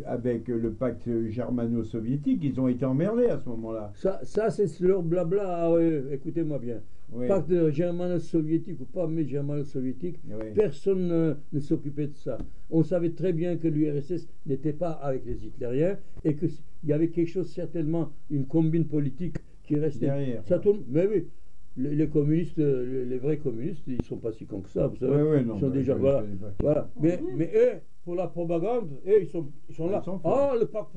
avec le pacte germano-soviétique, ils ont été emmerdés à ce moment-là. Ça c'est leur blabla. Ah ouais, écoutez-moi bien. Oui, Pacte germano-soviétique ou pas, mais germano-soviétique, oui. personne ne s'occupait de ça. On savait très bien que l'URSS n'était pas avec les hitlériens et qu'il y avait quelque chose, certainement, une combine politique qui restait. Derrière. Ça tourne, mais oui, les communistes, les vrais communistes, ils ne sont pas si cons que ça, vous savez. Oui, oui, non, Ils sont bah, déjà, je voilà. connais pas. Voilà. Mais eux, pour la propagande, eux, ils sont là. Ils sont forts. Ah, le pacte,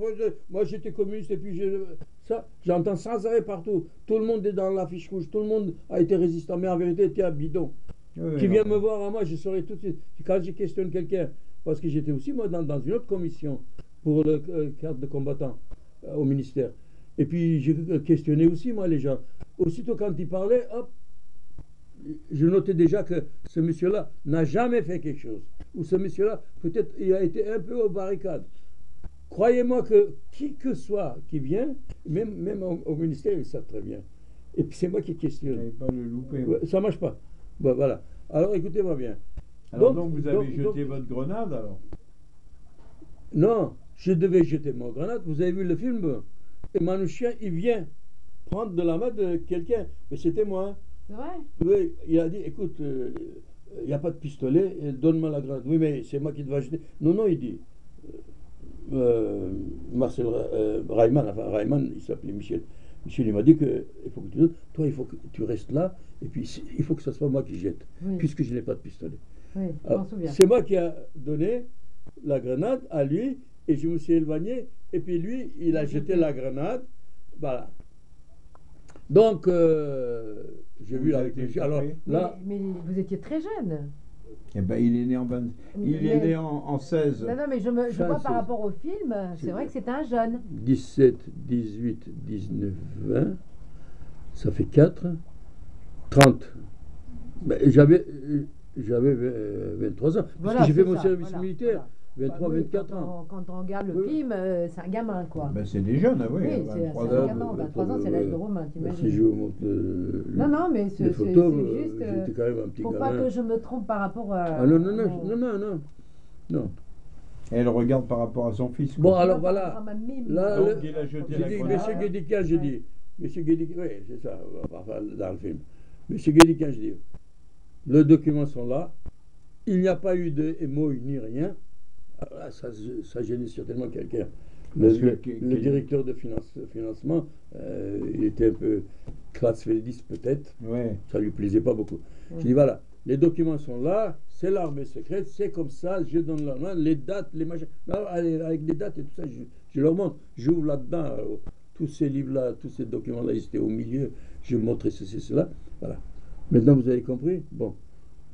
moi j'étais communiste et puis ça, j'entends sans arrêt partout. Tout le monde est dans l'affiche rouge, tout le monde a été résistant, mais en vérité, tu es un bidon. Oui, oui, Qui vient non, me voir à moi, je saurais tout de suite. Quand je questionne quelqu'un, parce que j'étais aussi moi dans une autre commission pour le cadre de combattant au ministère. Et puis j'ai questionné aussi moi les gens. Aussitôt quand ils parlaient, hop, je notais déjà que ce monsieur-là n'a jamais fait quelque chose. Ou ce monsieur-là, peut-être, il a été un peu aux barricades. Croyez-moi que qui que soit qui vient, même au ministère, ils savent très bien. Et puis c'est moi qui vous questionne. n'avez pas le loupé. Ouais, ça marche pas. Bon, voilà. Alors écoutez-moi bien. Alors donc vous avez jeté votre grenade alors? Non, je devais jeter mon grenade. Vous avez vu le film? Et Manouchian, il vient prendre de la main de quelqu'un. Mais c'était moi. C'est vrai? Oui, il a dit, écoute, il n'y a pas de pistolet, donne-moi la grenade. Oui, mais c'est moi qui devais jeter. Non, non, il dit. Marcel Reimann, enfin Reimann, il s'appelait Michel. Michel, il m'a dit que il faut que tu, toi, il faut que tu restes là, et puis il faut que ce soit moi qui jette, Oui. puisque je n'ai pas de pistolet. Oui, je Alors, m'en souviens. c'est moi qui a donné la grenade à lui, et je me suis éloigné, et puis lui, il a jeté la grenade. Voilà. Donc, j'ai Vous vu avez avec été monsieur. Alors frappé? là, Mais vous étiez très jeune. Eh ben, il est né en 16. Non, non, mais je Fin vois par 16. rapport au film, c'est C'est vrai bien. que c'était un jeune. 17, 18, 19, 20, ça fait 4, 30. Ben, j'avais 23 ans, Voilà, puisque j'ai fait c'est mon ça, service voilà, militaire, voilà. 23, Oui, 24 ans. quand on regarde le Oui. film, c'est un gamin, quoi. Ben, c'est des jeunes, ah oui, Oui, à c'est 23 un ans. gamin. 23 ans, c'est l'âge de Romain, Si t'imagines. je vous montre Non, non, mais les c'est photos, juste. j'étais quand même un petit Faut gamin. pas que je me trompe par rapport à. Ah non, non, non, mon- non, non, non, non. Elle regarde par rapport à son fils. Bon, quoi. alors Par voilà. rapport à ma mime. Là, Donc, il a jeté j'ai la dit, grenade. monsieur Guédican, j'ai Ouais. dit, monsieur Guédican, oui, c'est ça, enfin, dans le film. Monsieur Guédican, je dis, les documents sont là, il n'y a pas eu de MOU ni rien. Alors là, ça gênait certainement quelqu'un. Parce Le que- directeur de financement, il était un peu Kratzfeldiste peut-être, Ouais. ça lui plaisait pas beaucoup. Je dis voilà, les documents sont là, c'est l'armée secrète, c'est comme ça, je donne la main, les dates, les machins. Non, allez, avec les dates et tout ça, je leur montre, j'ouvre là-dedans, tous ces livres-là, tous ces documents-là, ils étaient au milieu, je montrais ceci, cela. Voilà. Maintenant, vous avez compris? Bon,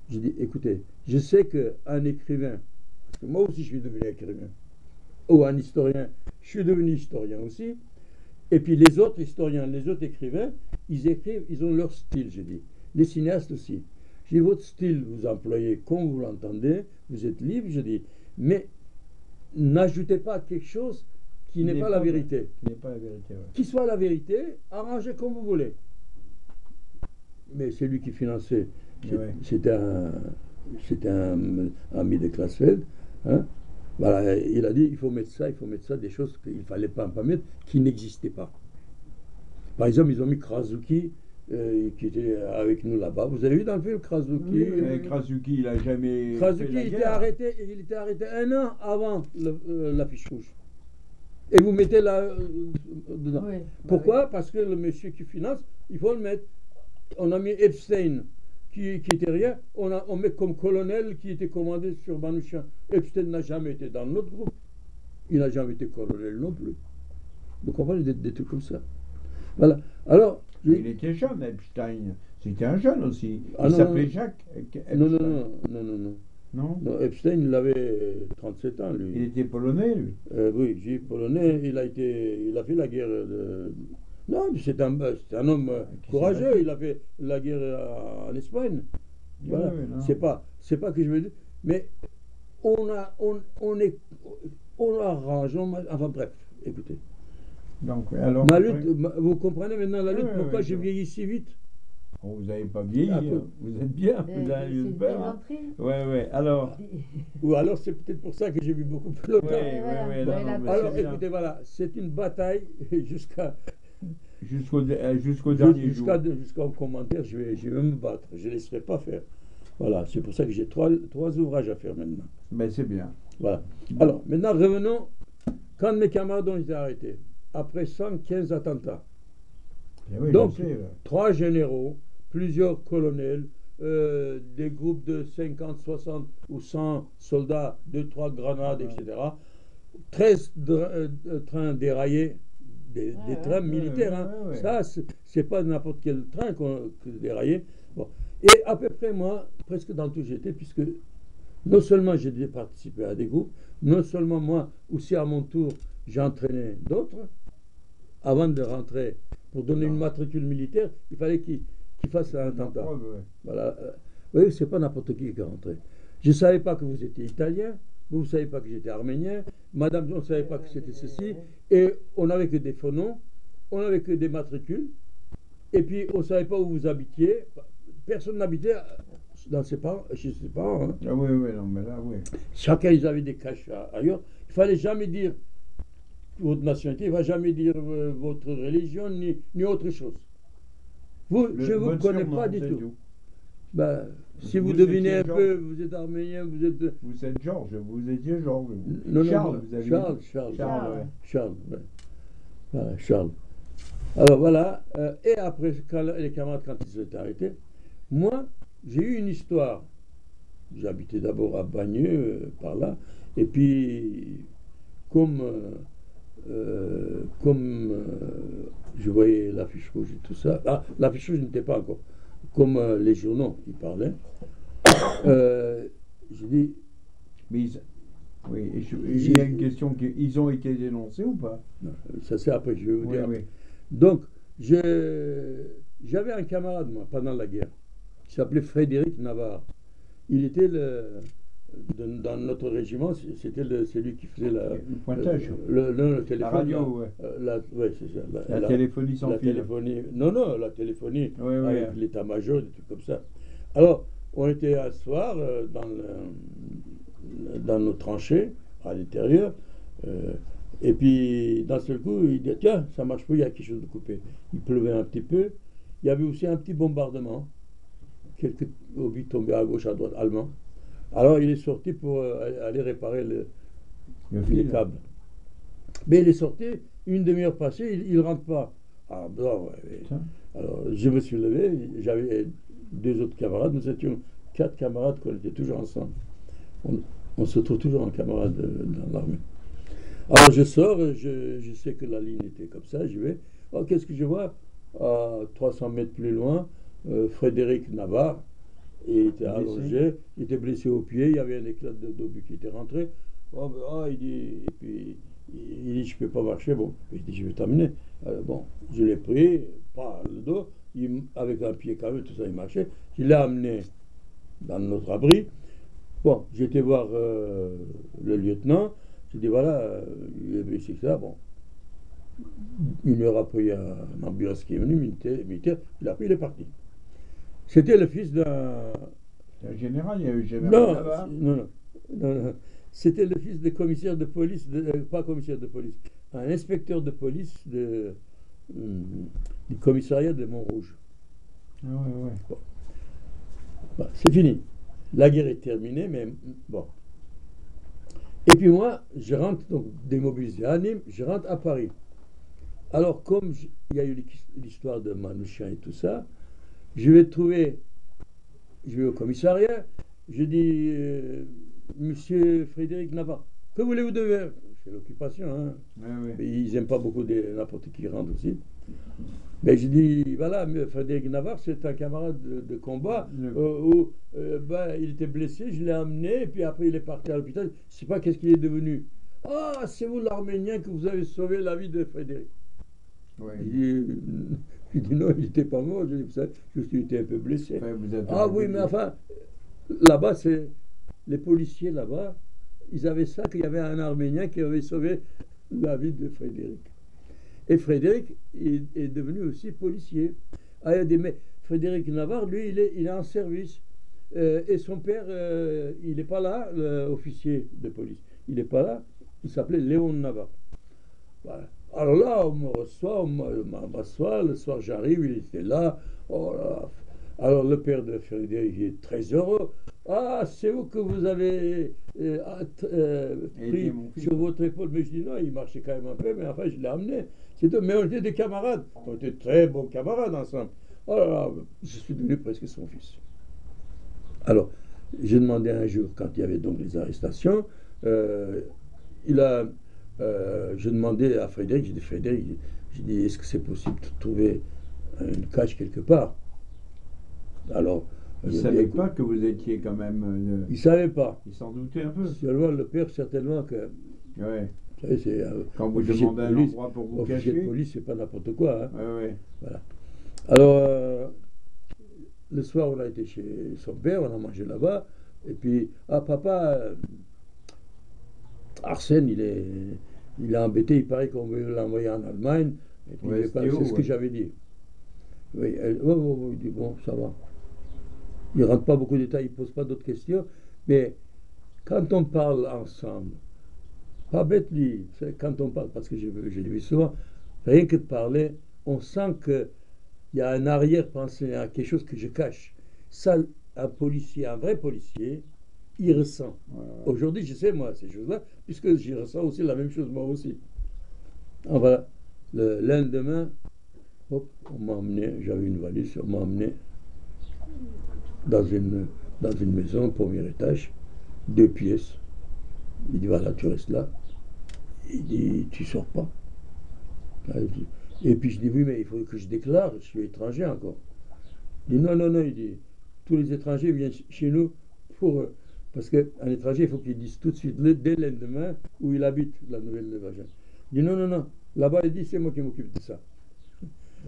je dis, écoutez, je sais qu'un écrivain, parce que moi aussi je suis devenu écrivain, ou un historien, je suis devenu historien aussi, et puis les autres historiens, les autres écrivains, ils écrivent, ils ont leur style, je dis. Les cinéastes aussi. Je dis, votre style, vous employez comme vous l'entendez, vous êtes libre, je dis, mais n'ajoutez pas quelque chose qui n'est pas la vérité. Qui n'est pas la vérité, ouais. Qui soit la vérité, arrangez comme vous voulez. Mais c'est lui qui finançait, Ouais. c'était un ami de Klasfeld, hein. Voilà, il a dit il faut mettre ça, des choses qu'il ne fallait pas mettre, qui n'existaient pas. Par exemple, ils ont mis Krasuki, qui était avec nous là-bas. Vous avez vu dans le film Krasuki? Oui, oui, Mais Krasuki, il a jamais. Krasuki, fait la il était guerre. arrêté, un an avant l'affiche rouge. Et vous mettez là dedans. Oui, Pourquoi? Parce que le monsieur qui finance, il faut le mettre. On a mis Epstein, qui était rien. On met comme colonel qui était commandé sur Manouchian. Epstein n'a jamais été dans notre groupe. Il n'a jamais été colonel non plus. Vous comprenez des trucs comme ça. Voilà. Alors, Il était jeune, Epstein. C'était un jeune aussi. Ah Il non, s'appelait non. Jacques Epstein. non, non, non, non, non, non. Non. Non, Epstein, il avait 37 ans, lui. Il était polonais, lui. Oui, juif polonais, il a fait la guerre de... Non, mais c'est un homme Qui s'est courageux, battu. il a fait la guerre en Espagne. Voilà. Oui, non. C'est pas que je veux dire, mais on arrange, enfin bref, écoutez. Donc, alors. Ma lutte, vous comprenez maintenant la lutte, Oui, oui, pourquoi oui, je je- vieillis si vite? Oh, vous n'avez pas vieilli, Ah, hein. Vous êtes bien, vous avez C'est eu une peur. Hein. plaisanterie. Ouais, ouais. Alors, Ou alors c'est peut-être pour ça que j'ai vu beaucoup plus longtemps. ouais, voilà. ouais, Bon, non, il a non, mais pas- Alors c'est bien. écoutez, voilà, c'est une bataille jusqu'à Jusqu'au dernier jour. jusqu'en commentaire, je vais me battre. Je ne laisserai pas faire. Voilà, c'est pour ça que j'ai trois ouvrages à faire maintenant. Ben, c'est bien. Voilà. Alors, maintenant, revenons. Quand mes camarades ont été arrêtés, après 115 attentats, Eh oui, donc je sais, ouais. 3 généraux, plusieurs colonels, des groupes de 50, 60 ou 100 soldats, 2, 3 grenades, etc. 13 trains déraillés, des Ouais, trains ouais. militaires. Ouais, Hein. ouais, ouais. Ça, c'est pas n'importe quel train que déraillé. Bon. Et à peu près, moi, presque dans tout j'étais, puisque non seulement j'ai dû participer à des groupes, non seulement moi, aussi à mon tour, j'ai entraîné d'autres. Avant de rentrer, pour donner une matricule militaire, il fallait qu'il fasse un attentat. Preuve, ouais. Voilà. Oui, c'est pas n'importe qui est rentré. Je ne savais pas que vous étiez italien, vous ne savez pas que j'étais arménien, madame, on ne savait pas que c'était ceci, et on n'avait que des faux noms, on n'avait que des matricules, et puis on ne savait pas où vous habitiez. Personne n'habitait chez ses parents. Hein. Ah oui, oui, non, mais là, oui. Chacun, ils avaient des caches ailleurs. Il ne fallait jamais dire votre nationalité, il ne va jamais dire votre religion, ni autre chose. Vous, je ne vous Votre connais surnom, pas du c'est tout. Ben, si vous Vous devinez étiez un Georges. peu, vous êtes arménien, vous êtes... Vous êtes Georges, vous étiez Georges. vous. Non, Charles, non, vous avez Charles, dit. Charles, Charles, ouais. Charles, ouais. Voilà, Charles. Alors voilà, et après, les camarades, quand ils étaient arrêtés, moi, j'ai eu une histoire. J'habitais d'abord à Bagneux, par là, et puis, comme je voyais l'affiche rouge et tout ça, l'affiche rouge n'était pas encore, comme les journaux, ils parlaient, j'ai dit, Mais oui, il y a une question. Ils ont été dénoncés ou pas? non, ça c'est après, je vais vous Oui, dire. oui. Donc, j'avais un camarade, moi, pendant la guerre, qui s'appelait Frédéric Navarre. Il était dans notre régiment, c'était celui qui faisait Le pointage. le téléphone. La radio, ouais. Ouais, c'est ça. La téléphonie sans la fil. téléphonie. Non, la téléphonie Oui, oui. avec l'état-major, des trucs comme ça. Alors, on était un soir dans nos tranchées, à l'intérieur, et puis d'un seul coup, il dit tiens, ça marche pas, il y a quelque chose de coupé. Il pleuvait un petit peu. Il y avait aussi un petit bombardement. Quelques obus tombaient à gauche, à droite, allemands. Alors il est sorti pour aller réparer les câbles. Mais il est sorti, une demi-heure passée, il ne rentre pas. Ah bon, ouais. Alors je me suis levé, j'avais 2 autres camarades, nous étions 4 camarades qu'on était toujours ensemble. On se trouve toujours en camarade dans l'armée. Alors je sors, je sais que la ligne était comme ça, j'y vais. Oh, qu'est-ce que je vois? À 300 mètres plus loin, Frédéric Navarre, il était allongé, il était blessé au pied, il y avait un éclat d'obus qui était rentré. Oh, il dit, et puis il dit, je ne peux pas marcher. Bon, je dis, je vais t'amener. Bon, je l'ai pris, par le dos, avec un pied carré, tout ça, il marchait. Je l'ai amené dans notre abri. Bon, j'ai été voir le lieutenant. J'ai dit, voilà, il est blessé, ça. Bon, 1 heure après, il y a une ambulance qui est venue, militaire, il a pris, il est parti. C'était le fils d'un... Un général, il y a eu le général là-bas. Non. C'était le fils de commissaire de police, pas commissaire de police, un inspecteur de police du commissariat de Montrouge. Ah ouais. Bon, c'est fini. La guerre est terminée, mais bon. Et puis moi, je rentre, donc démobilisé à Nîmes, je rentre à Paris. Alors, comme il y a eu l'histoire de Manouchian et tout ça, je vais au commissariat, je dis, Monsieur Frédéric Navarre, que voulez-vous de verre? C'est l'occupation, hein. Ouais. Mais ils n'aiment pas beaucoup n'importe qui rentre aussi. Mais je dis, voilà, Frédéric Navarre, c'est un camarade de combat où il était blessé, je l'ai amené, et puis après il est parti à l'hôpital. Je ne sais pas qu'est-ce qu'il est devenu. Ah, c'est vous l'Arménien que vous avez sauvé la vie de Frédéric. Ouais. Je dis non, il n'était pas mort, je dis, vous savez, juste il était un peu blessé. Enfin, vous êtes Ah oui, mais enfin, là-bas, c'est les policiers là-bas, ils avaient ça, qu'il y avait un Arménien qui avait sauvé la vie de Frédéric. Et Frédéric est devenu aussi policier. Ah, mais Frédéric Navarre, lui, il est en service. Et son père, il n'est pas là, l'officier de police. Il n'est pas là. Il s'appelait Léon Navarre. Voilà. Alors là, on me reçoit, on m'assoit. Le soir, j'arrive, il était là. Oh là. Alors le père de Frédéric, il est très heureux. Ah, c'est vous que vous avez pris sur votre épaule. Mais je dis non, il marchait quand même un peu, mais enfin, je l'ai amené. C'est tout. Mais on était des camarades. On était très bons camarades ensemble. Oh là là, je suis devenu presque son fils. Alors, j'ai demandé un jour, quand il y avait donc les arrestations, j'ai demandé à Frédéric, j'ai dit, est-ce que c'est possible de trouver une cache quelque part? Alors, Il ne savait pas que vous étiez quand même. Il ne savait pas. Il s'en doutait un peu. Seulement le père, certainement que. Ouais. Vous savez, c'est, quand vous demandez un endroit pour vous cacher. Officier de police, c'est pas n'importe quoi. Hein. Ouais. Voilà. Alors, le soir, on a été chez son père, on a mangé là-bas. Et puis, papa, Arsène, il est embêté, il paraît qu'on veut l'envoyer en Allemagne. Et puis, c'est ce que j'avais dit. Oui, il dit, bon, ça va. Il ne rentre pas beaucoup de détails, il ne pose pas d'autres questions. Mais quand on parle ensemble, pas bête, lui, quand on parle, parce que je l'ai vu souvent, rien que de parler, on sent qu'il y a un arrière-pensée, il y a quelque chose que je cache. Ça, un policier, un vrai policier, il ressent. Ouais. Aujourd'hui, je sais, moi, ces choses-là, puisque j'y ressens aussi la même chose, moi aussi. Alors, voilà. Le lendemain, hop, on m'a emmené, j'avais une valise, on m'a emmené dans une maison, premier étage, 2 pièces. Il dit, voilà, tu restes là. Il dit, tu sors pas. Et puis je dis, oui, mais il faut que je déclare, je suis étranger encore. Il dit, non, il dit, tous les étrangers viennent chez nous pour... parce qu'un étranger, il faut qu'il dise tout de suite, dès le lendemain, où il habite, la Nouvelle-Vagin. Il dit, non, là-bas, il dit, c'est moi qui m'occupe de ça.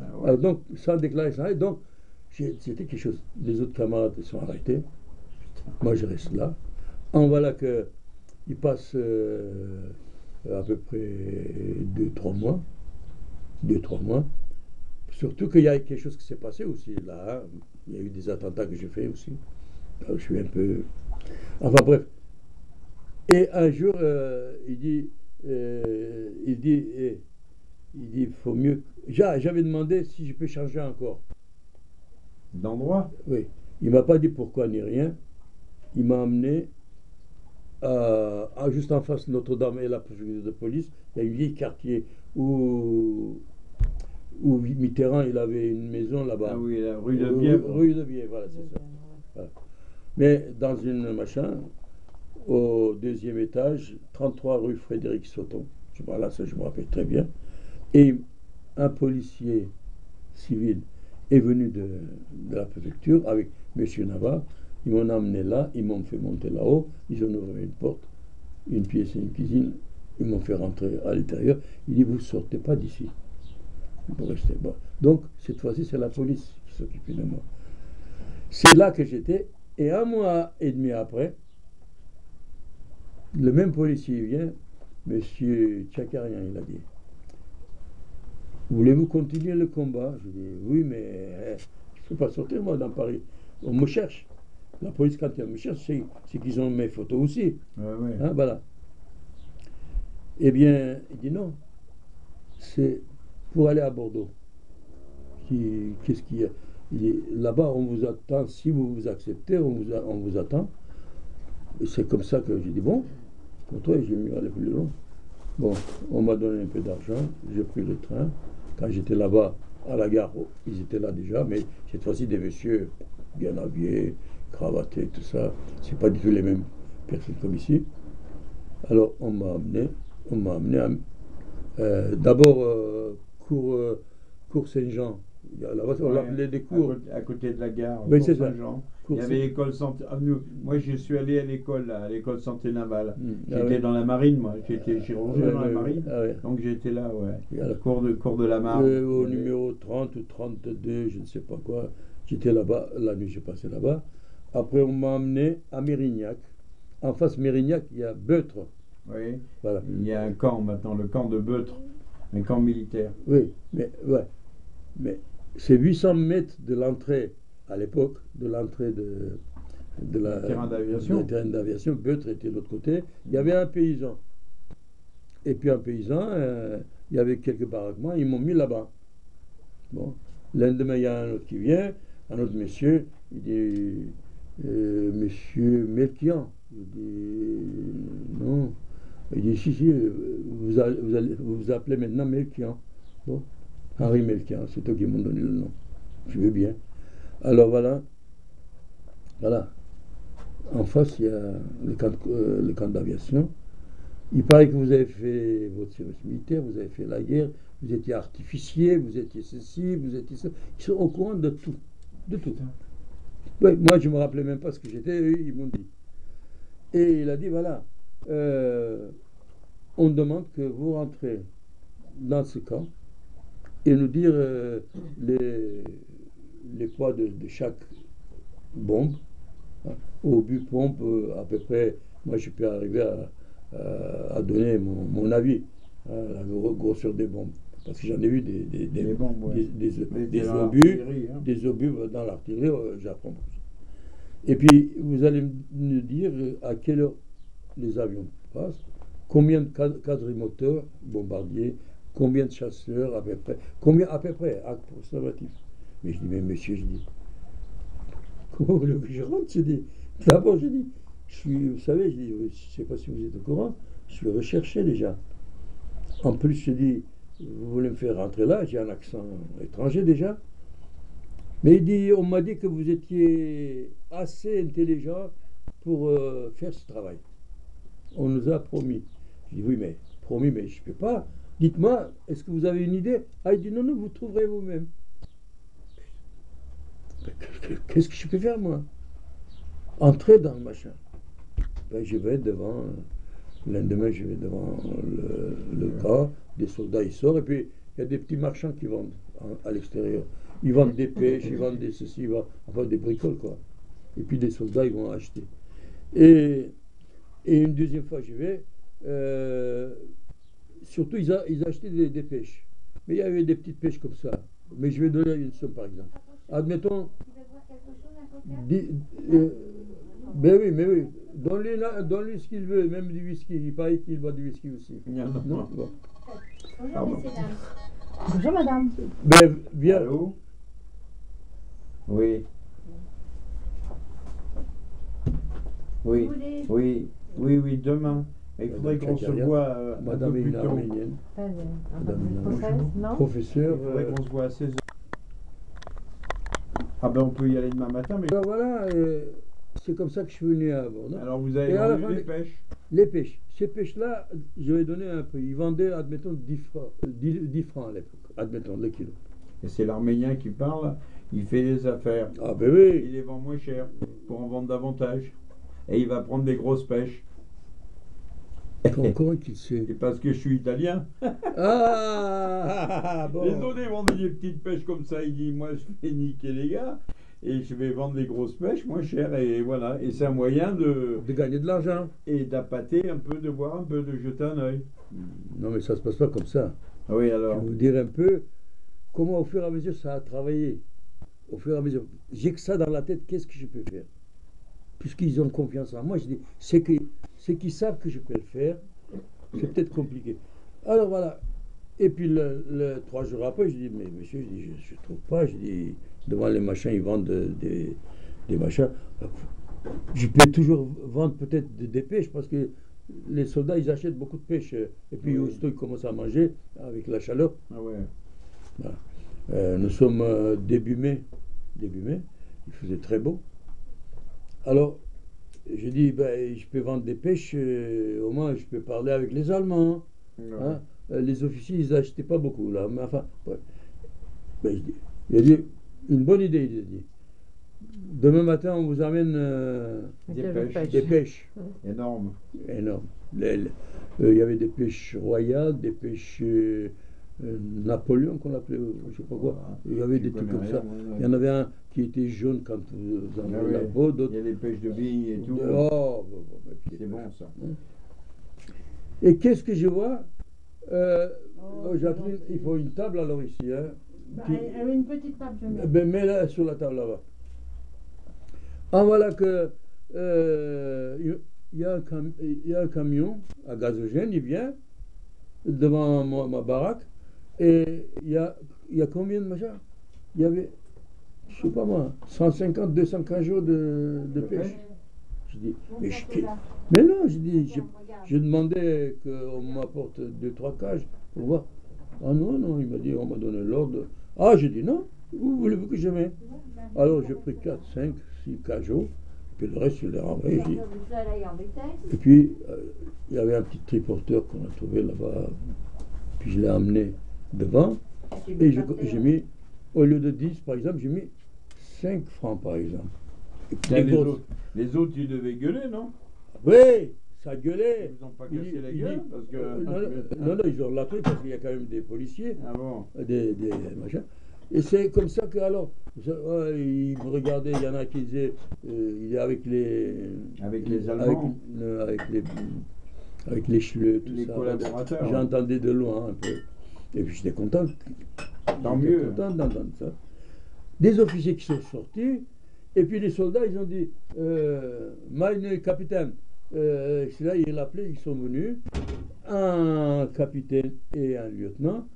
Ah ouais. Alors donc, sans déclarer ça, donc, c'était quelque chose. Les autres camarades sont arrêtés. Moi, je reste là. En voilà qu'il passe à peu près 2-3 mois. 2-3 mois. Surtout qu'il y a quelque chose qui s'est passé aussi là. Hein. Il y a eu des attentats que j'ai fait aussi. Alors, je suis un peu... Enfin bref. Et un jour, il dit, il faut mieux... J'avais demandé si je peux changer encore. D'endroit? Oui. Il ne m'a pas dit pourquoi ni rien. Il m'a emmené juste en face de Notre-Dame et la préfecture de police. Il y a un vieil quartier où Mitterrand il avait une maison là-bas. Ah oui, la rue de Bièvre. Rue de Bièvre, voilà, c'est ça. Voilà. Mais dans une machin, au 2e étage, 33 rue Frédéric Sauton. Voilà, ça je me rappelle très bien. Et un policier civil est venu de la préfecture avec M. Navarre. Ils m'ont emmené là, ils m'ont fait monter là-haut, ils ont ouvert une porte, une pièce et une cuisine, ils m'ont fait rentrer à l'intérieur. Il dit, vous ne sortez pas d'ici. Vous restez. Bon. Donc, cette fois-ci, c'est la police qui s'occupait de moi. C'est là que j'étais, et 1 mois et demi après, le même policier vient, M. Tchakarian, il a dit, voulez-vous continuer le combat? Je dis, oui, mais je ne peux pas sortir, moi, dans Paris. On me cherche. La police, quand elle me cherche, c'est qu'ils ont mes photos aussi. Ouais. Hein, voilà. Eh bien, il dit non. C'est pour aller à Bordeaux. Qu'est-ce qu'il y a? Il dit, là-bas, on vous attend. Si vous vous acceptez, on vous attend. Et c'est comme ça que j'ai dit, bon, pour toi, j'ai mieux aller plus loin. Bon, on m'a donné un peu d'argent. J'ai pris le train. Quand j'étais là-bas, à la gare, ils étaient là déjà, mais cette fois-ci, des messieurs bien habillés, cravatés, tout ça. C'est pas du tout les mêmes personnes comme ici. Alors, on m'a amené d'abord cours Saint-Jean. Là-bas, on l'appelait des cours. À côté de la gare, oui, c'est ça. Saint-Jean. Il y avait l'école santé. Moi, je suis allé à l'école santé navale. J'étais dans la marine, moi. J'étais chirurgien dans la marine. Donc j'étais là, cours de la marine. Au numéro 30 ou 32, je ne sais pas quoi. J'étais là-bas. La nuit, j'ai passé là-bas. Après, on m'a emmené à Mérignac. En face Mérignac, il y a Beutre. Oui. Voilà. Il y a un camp maintenant, le camp de Beutre. Un camp militaire. Oui, mais c'est 800 mètres de l'entrée, à l'époque, de l'entrée de la terrain d'aviation. Le terrain d'aviation. Beutre était de l'autre côté. Il y avait un paysan. Et puis un paysan, il y avait quelques baraquements, ils m'ont mis là-bas. Bon. L'un demain, il y a un autre qui vient, un autre monsieur, il dit Monsieur Melchian. Je dis non. Il dit si, vous vous appelez maintenant Melchian. Bon, Henri Melchian, c'est eux qui m'ont donné le nom. Je veux bien. Alors voilà. En face, il y a le camp d'aviation. Il paraît que vous avez fait votre service militaire, vous avez fait la guerre, vous étiez artificier, vous étiez ceci, vous étiez ça. Ils sont au courant de tout. De tout. Ouais, moi, je ne me rappelais même pas ce que j'étais, eux, ils m'ont dit. Et il a dit, voilà, on demande que vous rentrez dans ce camp et nous dire les poids de chaque bombe. Hein. Au but pompe, à peu près, moi, je peux arriver à donner mon avis, hein, la grosseur des bombes. Parce que j'en ai vu des bombes, ouais. des obus dans l'artillerie, j'apprends beaucoup. Et puis, vous allez nous dire à quelle heure les avions passent, combien de quadrimoteurs, bombardiers, combien de chasseurs, à peu près, approximatif. Mais je dis, mais monsieur, je dis, comment voulez-vous que je rentre? Je dis, d'abord, je dis, vous savez, je dis, je ne sais pas si vous êtes au courant, je suis recherché déjà. En plus, je dis, vous voulez me faire rentrer là, j'ai un accent étranger déjà. Mais il dit, on m'a dit que vous étiez assez intelligent pour faire ce travail. On nous a promis. Je dis, oui, mais promis, mais je ne peux pas. Dites-moi, est-ce que vous avez une idée? Ah, il dit, non, vous trouverez vous-même. Qu'est-ce que je peux faire, moi? Entrer dans le machin. Ben, je vais devant, le lendemain, je vais devant le cas, des soldats, ils sortent, et puis il y a des petits marchands qui vendent à l'extérieur. Ils vendent des pêches, ils vendent des ceci, enfin des bricoles, quoi. Et puis des soldats, ils vont acheter. Et une deuxième fois, je vais, surtout, ils achetaient des pêches. Mais il y avait des petites pêches comme ça. Mais je vais donner une somme, par exemple. Admettons, mais oui. Donne-lui ce qu'il veut, même du whisky. Il paraît qu'il boit du whisky aussi. Non. Bonjour, messieurs, dames. Bonjour, madame. Ben, viens. Allô? Oui. Oui, demain. Il faudrait qu'on se voit un peu plus tôt. Professeur. Il faudrait qu'on se voit à 16h. Ah ben on peut y aller demain matin, mais... Alors voilà, c'est comme ça que je suis venu à Bordeaux. Alors vous avez vendu les pêches? Les pêches. Ces pêches-là, je vais donner un peu. Ils vendaient, admettons, 10 francs à l'époque, admettons, le kilo. Et c'est l'Arménien qui parle, il fait des affaires. Ah ben oui. Il les vend moins cher pour en vendre davantage. Et il va prendre des grosses pêches. Comment qu'il sait? Et parce que je suis italien. Ah bon. Les autres, ils vendent des petites pêches comme ça. Il dit, moi, je vais niquer les gars. Et je vais vendre des grosses pêches moins chères. Et voilà. Et c'est un moyen de gagner de l'argent. Et d'appâter un peu, de voir un peu, de jeter un œil. Non, mais ça ne se passe pas comme ça. Ah oui, alors. Je vais vous dire un peu comment, au fur et à mesure, ça a travaillé. Au fur et à mesure. J'ai que ça dans la tête, qu'est-ce que je peux faire? Puisqu'ils ont confiance en moi, je dis, c'est qu'ils savent que je peux le faire, c'est peut-être compliqué. Alors voilà. Et puis 3 jours après, je dis, mais monsieur, je ne trouve pas. Je dis, devant les machins, ils vendent des machins. Je peux toujours vendre peut-être des pêches parce que les soldats, ils achètent beaucoup de pêches. Et puis, aussitôt, ils commencent à manger avec la chaleur. Ah ouais. Voilà. Nous sommes début mai. Il faisait très beau. Alors, je dis, ben, je peux vendre des pêches, au moins je peux parler avec les Allemands. Hein. Les officiers, ils n'achetaient pas beaucoup, là. Mais enfin, ouais. Ben, il a dit, une bonne idée, il a dit. Demain matin, on vous amène des pêches. Énormes. Il y avait des pêches royales, des pêches Napoléon qu'on appelait, je ne sais pas quoi. Il y avait des trucs comme ça. Il y en avait un qui était jaune quand vous en avez la peau. Il y a des pêches de billes et tout. C'est bon ça. Et qu'est-ce que je vois Jacqueline, il faut une table alors ici. Hein. Une petite table, je mets. Ben, mets-la sur la table là-bas. En voilà que il y a un camion à gazogène, il vient devant ma baraque, et il y a combien de machins? Il y avait, je sais pas moi, 150, 200 cajots de pêche. Je dis, mais non, je dis, je demandais qu'on m'apporte 2-3 cages pour voir. Ah non, non, il m'a dit, on m'a donné l'ordre. Ah, j'ai dit non, vous voulez-vous que je mette? Alors j'ai pris 4, 5, 6 cajots, puis le reste je l'ai renvoyé. Et puis il y avait un petit triporteur qu'on a trouvé là-bas, puis je l'ai amené devant, et j'ai mis, au lieu de 10 par exemple, j'ai mis 5 francs par exemple. Et puis les autres, ils devaient gueuler, non? Oui, ça gueulait. Ils n'ont pas cassé la gueule parce que... non, ils ont relaté parce qu'il y a quand même des policiers, ah bon. des machins. Et c'est comme ça que, alors, ils me regardaient, il y en a qui disaient, il est avec les... Avec les Allemands. Avec les chleux, tout les ça. Collaborateurs. J'entendais de loin un peu. Et puis j'étais content. Tant mieux. Content d'entendre ça. Des officiers qui sont sortis, et puis les soldats, ils ont dit, Meine capitaine, c'est là, ils l'appelaient, ils sont venus, un capitaine et un lieutenant.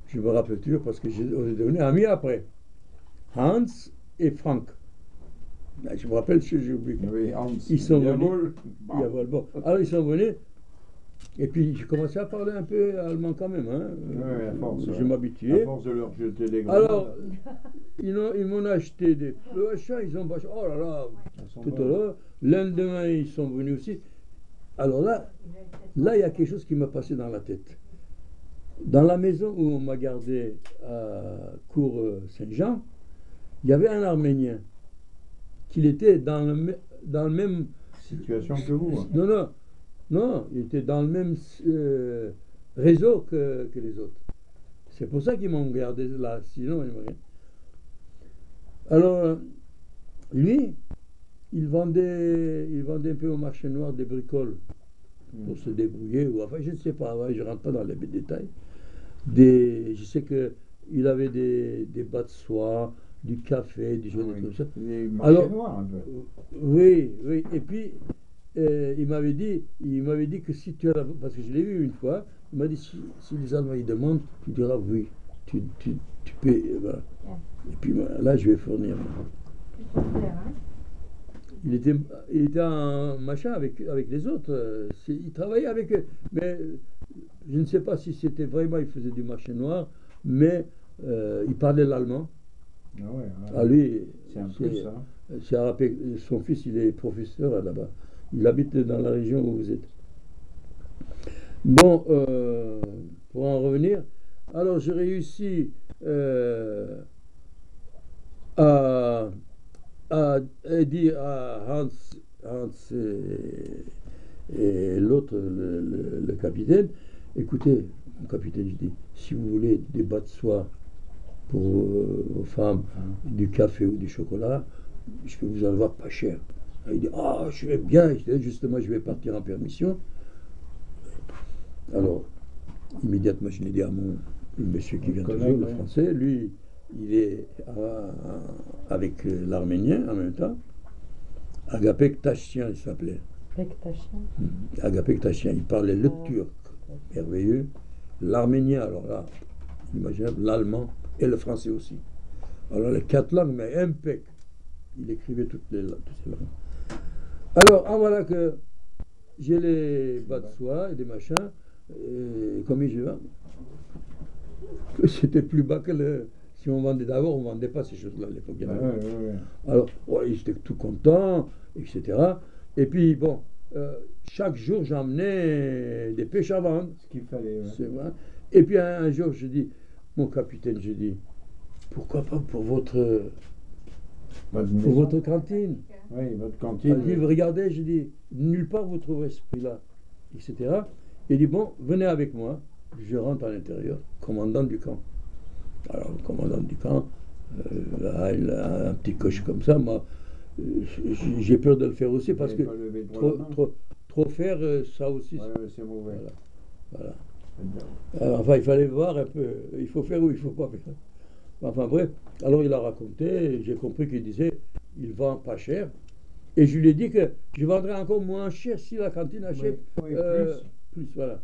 Je me rappelle toujours parce que on est devenus amis après. Hans et Frank. Je me rappelle ce que j'ai oublié. Oui, Hans. Ils sont venus. Bon. Alors ils sont venus. Et puis j'ai commencé à parler un peu allemand quand même. Hein. Oui, à force. Je m'habituais. À force de leur jeter des grenades. Alors, ils m'ont acheté des achats, ils ont bâché. Oh là là, tout à l'heure. Lendemain, ils sont venus aussi. Alors là, il y a quelque chose qui m'a passé dans la tête. Dans la maison où on m'a gardé à Cour Saint-Jean, il y avait un Arménien qui était dans le même... situation que vous. Hein. Non, il était dans le même réseau que les autres. C'est pour ça qu'ils m'ont gardé là, sinon ils m'ont rien. Alors, lui, il vendait un peu au marché noir des bricoles pour se débrouiller, ou enfin, je ne sais pas, je ne rentre pas dans les détails. Je sais qu'il avait des bas de soie, du café, des choses comme ça. Des marchés noirs un peu. Oui, et puis il m'avait dit que si tu as parce que je l'ai vu une fois, il m'a dit si les Allemands ils demandent, tu diras oui, tu peux, voilà. Et puis là je vais fournir. Il était en machin avec les autres, il travaillait avec eux, mais je ne sais pas si c'était vraiment, il faisait du marché noir, mais il parlait l'allemand. Ah ouais, ah, lui, c'est un peu ça. Son fils, il est professeur là-bas. Il habite dans la région où vous êtes. Bon, pour en revenir, alors j'ai réussi à dire à Hans et l'autre, le capitaine, écoutez, mon capitaine, je dis, si vous voulez des bas de soie pour vos femmes, du café ou du chocolat, je peux vous en avoir pas cher. Il dit, je vais bien, justement, je vais partir en permission. Alors, immédiatement, je l'ai dit à le monsieur qui vient toujours, le français, lui, il est avec l'Arménien en même temps. Agapek Tachian, il s'appelait. Agapek Tachian, il parlait le turc, merveilleux. L'Arménien, alors là, imaginable, l'allemand et le français aussi. Alors les 4 langues, mais impec. Il écrivait toutes ces langues. Alors, voilà que j'ai les bas de soie et des machins. Et combien je vends? C'était plus bas que si on vendait d'abord, on ne vendait pas ces choses-là à l'époque. Alors, j'étais tout content, etc. Et puis, bon, chaque jour, j'emmenais des pêches à vendre. Ce qu'il fallait. C'est vrai. Et puis, un jour, je dis, mon capitaine, je dis, pourquoi pas pour votre cantine? Oui, votre cantine. Il dit, regardez, je dis, nulle part vous trouverez ce prix-là, etc. Il dit, bon, venez avec moi. Je rentre à l'intérieur, commandant du camp. Alors, le commandant du camp, là, il a un petit coche comme ça. Moi, j'ai peur de le faire aussi parce que trop faire, ça aussi. C'est mauvais. Voilà. Alors, enfin, il fallait voir un peu. Il faut faire ou il ne faut pas faire. Enfin bref, alors il a raconté, j'ai compris qu'il disait, il vend pas cher. Et je lui ai dit que je vendrais encore moins cher si la cantine achète plus, voilà.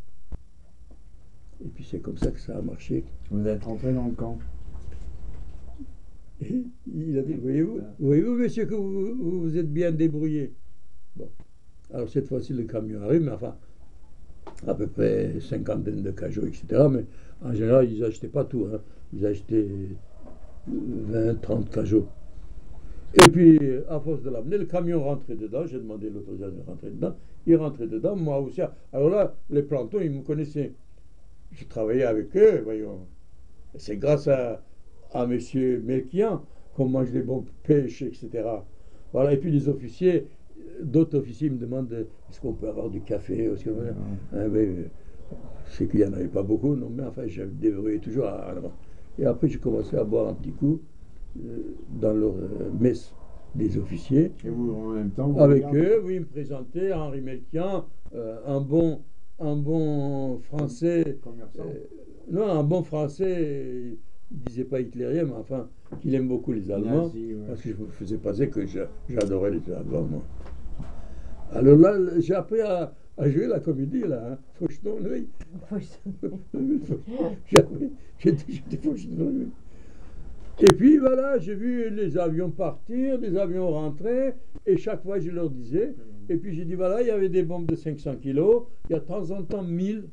Et puis c'est comme ça que ça a marché. Vous êtes rentré dans le camp. Et il a dit, voyez-vous, monsieur, que vous vous êtes bien débrouillé. Bon, alors cette fois-ci le camion arrive, mais enfin, à peu près cinquantaine de cajots, etc. Mais en général, ils n'achetaient pas tout, hein. Ils achetaient 20, 30 cajots. Et puis, à force de l'amener, le camion rentrait dedans. J'ai demandé l'autorisation de rentrer dedans. Il rentrait dedans, moi aussi. Alors là, les plantons, ils me connaissaient. Je travaillais avec eux, voyons. C'est grâce à M. Melchian qu'on mange des bons pêches, etc. Voilà. Et puis les officiers, d'autres officiers me demandent est-ce qu'on peut avoir du café? Je sais qu'il n'y en avait pas beaucoup, non, mais enfin, je débrouillais toujours à l'avant. Et après, j'ai commencé à boire un petit coup dans leur messe des officiers. Et vous, en même temps, avec eux, oui, ils me présentaient Henri Melchian, un bon français. Non, un bon français, il ne disait pas hitlérien, mais enfin, qu'il aime beaucoup les Allemands. Nazi, ouais. Parce que je me faisais passer que j'adorais les Allemands, moi. Alors là, j'ai appris à jouer la comédie, là. Hein. Faucheton, oui. J'étais Faucheton, oui. Et puis voilà, j'ai vu les avions partir, les avions rentrer, et chaque fois je leur disais, et puis j'ai dit voilà, il y avait des bombes de 500 kilos, il y a de temps en temps 1000,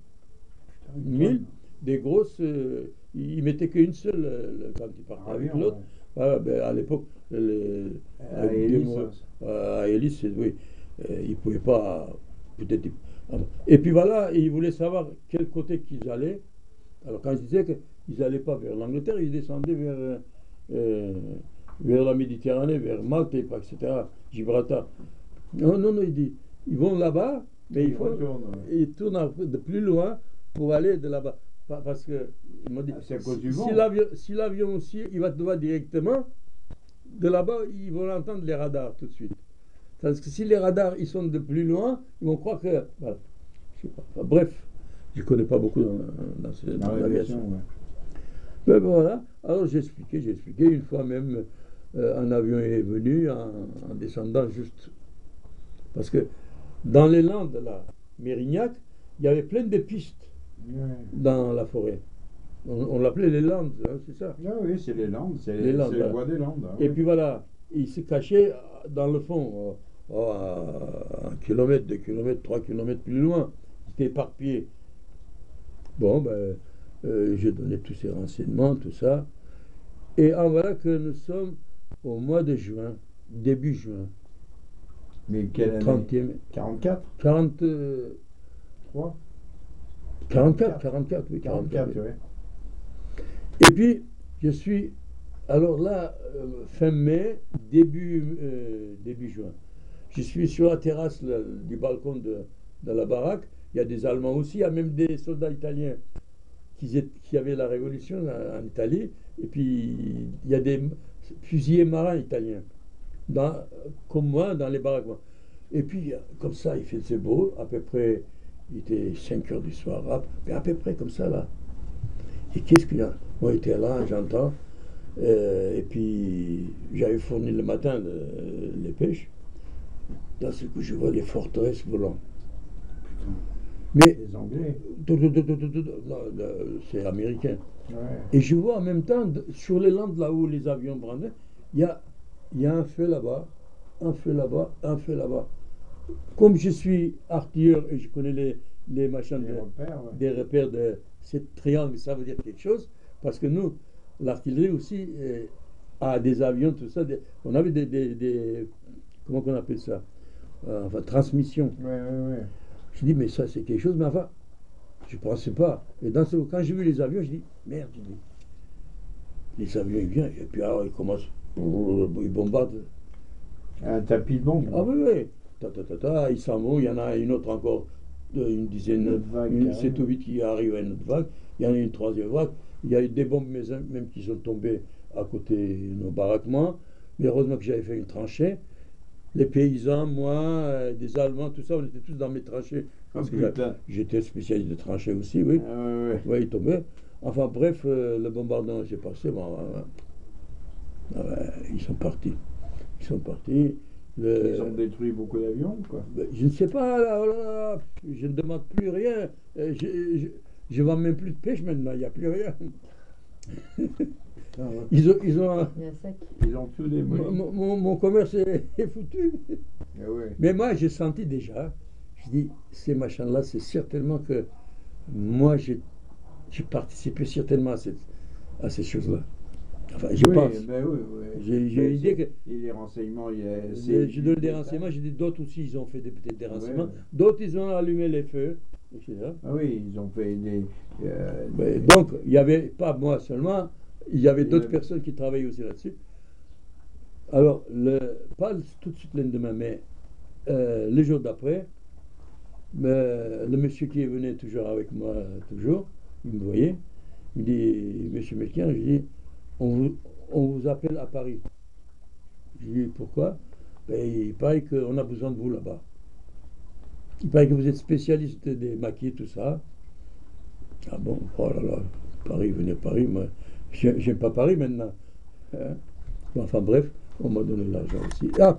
des grosses, ils mettaient qu'une seule quand ils partaient avec l'autre. Ouais. Voilà, ben, à l'époque, à Hélice, oui, ils ne pouvaient pas, peut-être. Et puis voilà, ils voulaient savoir quel côté qu'ils allaient. Alors quand je disais qu'ils n'allaient pas vers l'Angleterre, ils descendaient vers la Méditerranée, vers Malte, etc., Gibraltar. Non, il dit, ils vont là-bas, mais ils tournent de plus loin pour aller de là-bas. Parce que, il m'a dit, si l'avion aussi, il va devoir directement, de là-bas, ils vont entendre les radars tout de suite. Parce que si les radars, ils sont de plus loin, ils vont croire que... Voilà. Je sais pas. Enfin, bref, je ne connais pas beaucoup dans l'aviation. Ouais. Mais voilà, alors j'ai expliqué. Une fois même, un avion est venu en descendant juste. Parce que dans les Landes, là, Mérignac, il y avait plein de pistes dans la forêt. On l'appelait les Landes, hein, c'est ça? Ah oui, c'est les Landes, c'est le bois des Landes. Hein, et puis voilà, il se cachait dans le fond, à 1 kilomètre, 2 kilomètres, 3 kilomètres plus loin. Il était éparpillé. Bon, ben, j'ai donné tous ces renseignements, tout ça. Et en voilà que nous sommes au mois de juin, début juin. Mais quelle année? 30e. 44? 43? 44, oui. 44, oui. Et puis, je suis, alors là, fin mai, début juin. Je suis sur la terrasse du balcon de la baraque. Il y a des Allemands aussi, il y a même des soldats italiens qui avaient la révolution en Italie. Et puis, il y a des fusiliers marins italiens, comme moi, dans les baraques. Et puis, comme ça, il faisait beau, à peu près, il était 5 heures du soir, mais à peu près comme ça, là. Et qu'est-ce qu'il y a? Moi, j'étais là, j'entends. Et puis, j'avais fourni le matin les pêches. Dans ce coup, je vois les forteresses volant. Mais les Anglais. C'est américain. Ouais. Et je vois en même temps, sur les Landes, là où les avions prenaient, il y a un feu là-bas, un feu là-bas, un feu là-bas. Comme je suis artilleur et je connais les machins, des repères de ces triangles, ça veut dire quelque chose, parce que nous, l'artillerie aussi a des avions, tout ça. On avait des comment on appelle ça? Enfin, transmission. Ouais. Je dis, mais ça, c'est quelque chose, mais enfin, je ne pensais pas. Et quand j'ai vu les avions, je dis, merde, les avions, ils viennent, et puis alors, ils commencent, ils bombardent. Un tapis de bombes. Ah oui. Ils s'en vont, il y en a une autre encore, une dizaine, 7 ou 8 qui arrivent à une autre vague, il y en a une troisième vague, il y a eu des bombes même qui sont tombées à côté de nos baraquements, mais heureusement que j'avais fait une tranchée. Les paysans, moi, des Allemands, tout ça, on était tous dans mes tranchées. Parce que j'étais spécialiste de tranchées aussi, oui. Ouais. Ils tombaient. Enfin bref, le bombardement s'est passé. Bon, ils sont partis. Ils sont partis. Ils ont détruit beaucoup d'avions, quoi. Je ne sais pas, je ne demande plus rien. Je vends même plus de pêche maintenant, il n'y a plus rien. Ah ouais. Ils ont tout démoli. mon commerce est foutu. Ah ouais. Mais moi, j'ai senti déjà, je dis, ces machins-là, c'est certainement que moi, j'ai participé certainement à ces choses-là. Enfin, je pense. Ben oui. J'ai l'idée que. Et les renseignements, Je donne des renseignements, j'ai dit d'autres aussi, ils ont fait peut-être des renseignements. Ouais. D'autres, ils ont allumé les feux, etc. Ah oui, ils ont fait des. Donc, il n'y avait pas moi seulement, il y avait d'autres personnes qui travaillaient aussi là-dessus. Alors, pas tout de suite le lendemain, mais le jour d'après, le monsieur qui est venu toujours avec moi, il me voyait, il me dit, Monsieur Melchior, je dis, on vous appelle à Paris. Je lui dis, pourquoi? Il paraît qu'on a besoin de vous là-bas. Il paraît que vous êtes spécialiste des maquis, tout ça. Ah bon, oh là là, Paris, venez à Paris, moi, j'aime pas Paris maintenant. Hein? Enfin bref, on m'a donné l'argent aussi. Ah,